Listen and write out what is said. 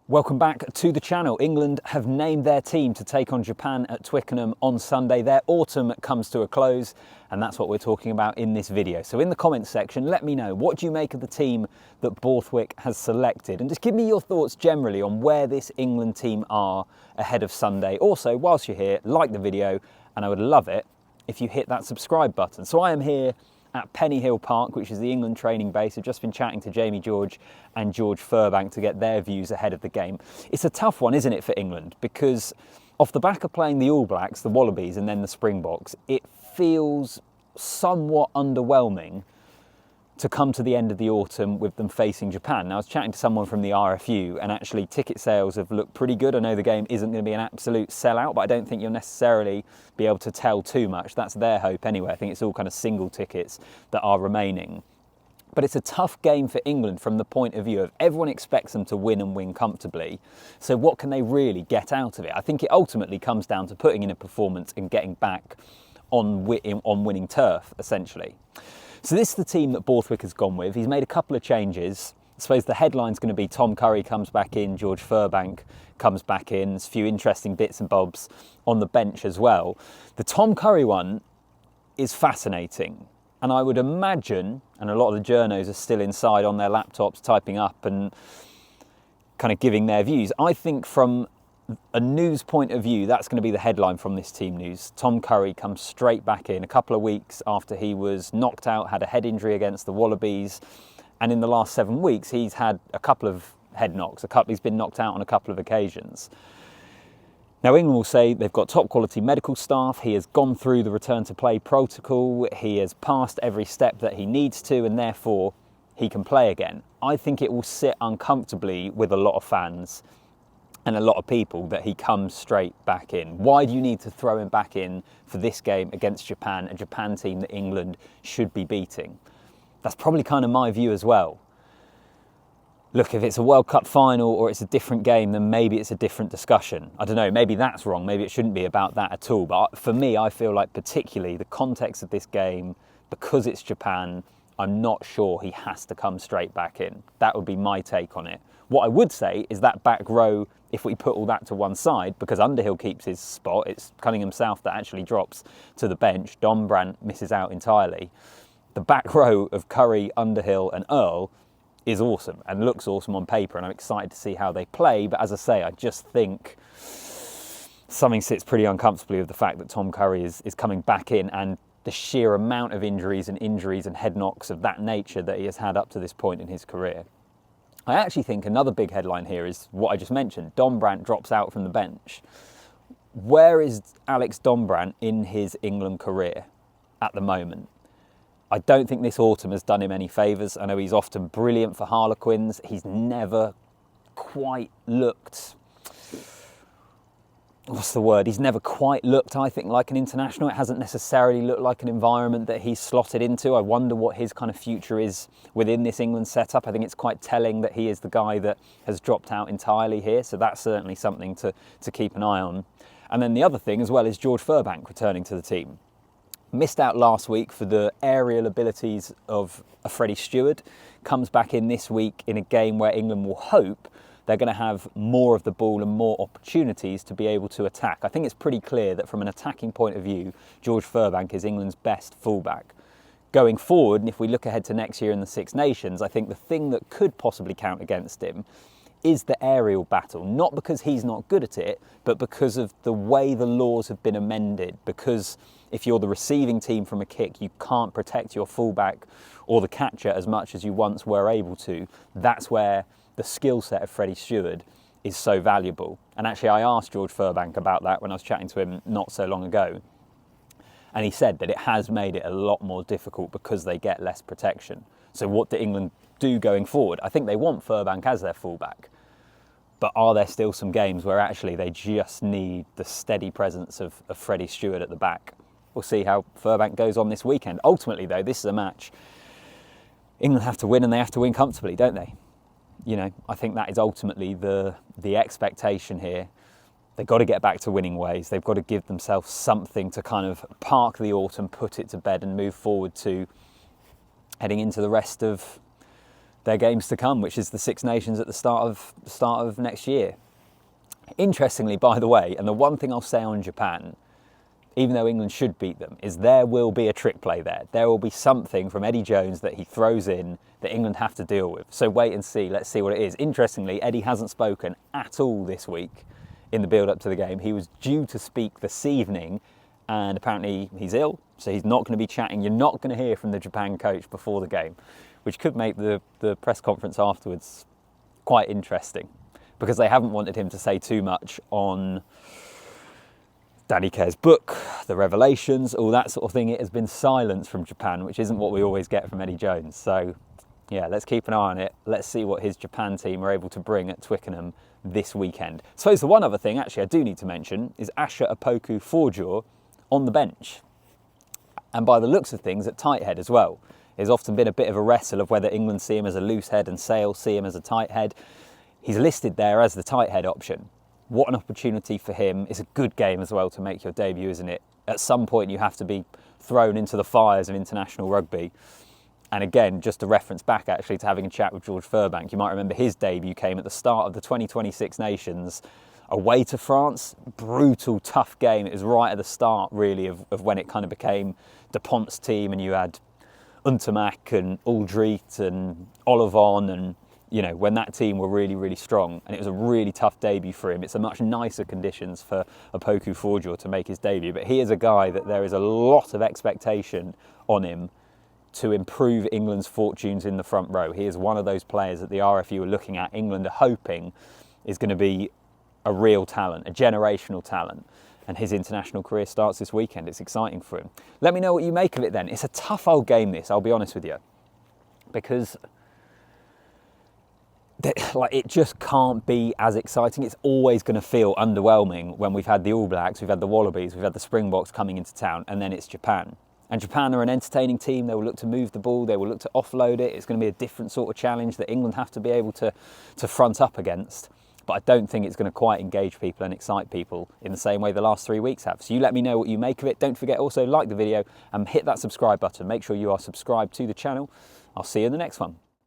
Welcome back to the channel. England have named their team to take on Japan at Twickenham on Sunday. Their autumn comes to a close, and that's what we're talking about in this video. So in the comments section, let me know, what do you make of the team that Borthwick has selected? And just give me your thoughts generally on where this England team are ahead of Sunday. Also, whilst you're here, like the video, and I would love it if you hit that subscribe button. So I am here at Pennyhill Park, which is the England training base. I've just been chatting to Jamie George and George Fullback to get their views ahead of the game. It's a tough one, isn't it, for England? Because off the back of playing the All Blacks, the Wallabies, and then the Springboks, it feels somewhat underwhelming to come to the end of the autumn with them facing Japan. Now, I was chatting to someone from the RFU, and actually ticket sales have looked pretty good. I know the game isn't going to be an absolute sellout, but I don't think you'll necessarily be able to tell too much. That's their hope anyway. I think it's all kind of single tickets that are remaining. But it's a tough game for England from the point of view of everyone expects them to win and win comfortably. So what can they really get out of it? I think it ultimately comes down to putting in a performance and getting back on winning turf, essentially. So this is the team that Borthwick has gone with. He's made a couple of changes. I suppose the headline's going to be Tom Curry comes back in, George Fullback comes back in. There's a few interesting bits and bobs on the bench as well. The Tom Curry one is fascinating. And I would imagine, and a lot of the journos are still inside on their laptops typing up and kind of giving their views. I think from a news point of view, that's going to be the headline from this team news. Tom Curry comes straight back in a couple of weeks after he was knocked out, had a head injury against the Wallabies. And in the last 7 weeks, he's had a couple of head knocks. He's been knocked out on a couple of occasions. Now, England will say they've got top quality medical staff. He has gone through the return to play protocol. He has passed every step that he needs to, and therefore he can play again. I think it will sit uncomfortably with a lot of fans and a lot of people that he comes straight back in. Why do you need to throw him back in for this game against Japan, a Japan team that England should be beating? That's probably kind of my view as well. Look, if it's a World Cup final or it's a different game, then maybe it's a different discussion. I don't know, maybe that's wrong. Maybe it shouldn't be about that at all. But for me, I feel like particularly the context of this game, because it's Japan, I'm not sure he has to come straight back in. That would be my take on it. What I would say is that back row, if we put all that to one side, because Underhill keeps his spot, it's Cunningham South that actually drops to the bench. Dombrandt misses out entirely. The back row of Curry, Underhill and Earl is awesome and looks awesome on paper, and I'm excited to see how they play. But as I say, I just think something sits pretty uncomfortably with the fact that Tom Curry is coming back in, and the sheer amount of injuries and head knocks of that nature that he has had up to this point in his career. I actually think another big headline here is what I just mentioned. Dombrandt drops out from the bench. Where is Alex Dombrandt in his England career at the moment? I don't think this autumn has done him any favours. I know he's often brilliant for Harlequins. He's never quite looked... What's the word? He's never quite looked, I think, like an international. It hasn't necessarily looked like an environment that he's slotted into. I wonder what his kind of future is within this England setup. I think it's quite telling that he is the guy that has dropped out entirely here. So that's certainly something to keep an eye on. And then the other thing as well is George Fullback returning to the team. Missed out last week for the aerial abilities of a Freddie Stewart. Comes back in this week in a game where England will hope they're going to have more of the ball and more opportunities to be able to attack. I think it's pretty clear that from an attacking point of view, George Fullback is England's best fullback. Going forward, and if we look ahead to next year in the Six Nations, I think the thing that could possibly count against him is the aerial battle. Not because he's not good at it, but because of the way the laws have been amended. Because if you're the receiving team from a kick, you can't protect your fullback or the catcher as much as you once were able to. That's where the skill set of Freddie Stewart is so valuable. And actually I asked George Fullback about that when I was chatting to him not so long ago. And he said that it has made it a lot more difficult because they get less protection. So what do England do going forward? I think they want Fullback as their fullback. But are there still some games where actually they just need the steady presence of Freddie Stewart at the back? We'll see how Fullback goes on this weekend. Ultimately though, this is a match England have to win, and they have to win comfortably, don't they? You know, I think that is ultimately the expectation here. They've got to get back to winning ways. They've got to give themselves something to kind of park the autumn, put it to bed and move forward to heading into the rest of their games to come, which is the Six Nations at the start of next year. Interestingly, by the way, and the one thing I'll say on Japan, even though England should beat them, is there will be a trick play there. There will be something from Eddie Jones that he throws in that England have to deal with. So wait and see. Let's see what it is. Interestingly, Eddie hasn't spoken at all this week in the build-up to the game. He was due to speak this evening, and apparently he's ill, so he's not going to be chatting. You're not going to hear from the Japan coach before the game, which could make the press conference afterwards quite interesting, because they haven't wanted him to say too much on Danny Kerr's book, the revelations, all that sort of thing. It has been silence from Japan, which isn't what we always get from Eddie Jones. So yeah, let's keep an eye on it. Let's see what his Japan team are able to bring at Twickenham this weekend. I suppose the one other thing actually I do need to mention is Asher Opoku-Forjaw on the bench. And by the looks of things, at tight head as well. There's often been a bit of a wrestle of whether England see him as a loose head and Sale see him as a tight head. He's listed there as the tight head option. What an opportunity for him. It's a good game as well to make your debut, isn't it? At some point you have to be thrown into the fires of international rugby. And again, just to reference back actually to having a chat with George Fullback, you might remember his debut came at the start of the 2026 Nations away to France. Brutal, tough game. It was right at the start really of when it kind of became DuPont's team, and you had Untermack and Aldreet and Olivon, and you know, when that team were really, really strong, and it was a really tough debut for him. It's a much nicer conditions for Opoku-Forjaw to make his debut, but he is a guy that there is a lot of expectation on him to improve England's fortunes in the front row. He is one of those players that the RFU are looking at, England are hoping is going to be a real talent, a generational talent. And his international career starts this weekend. It's exciting for him. Let me know what you make of it then. It's a tough old game this, I'll be honest with you. Because it just can't be as exciting. It's always going to feel underwhelming when we've had the All Blacks, we've had the Wallabies, we've had the Springboks coming into town, and then it's Japan. And Japan are an entertaining team. They will look to move the ball. They will look to offload it. It's going to be a different sort of challenge that England have to be able to front up against. But I don't think it's going to quite engage people and excite people in the same way the last 3 weeks have. So you let me know what you make of it. Don't forget also like the video and hit that subscribe button. Make sure you are subscribed to the channel. I'll see you in the next one.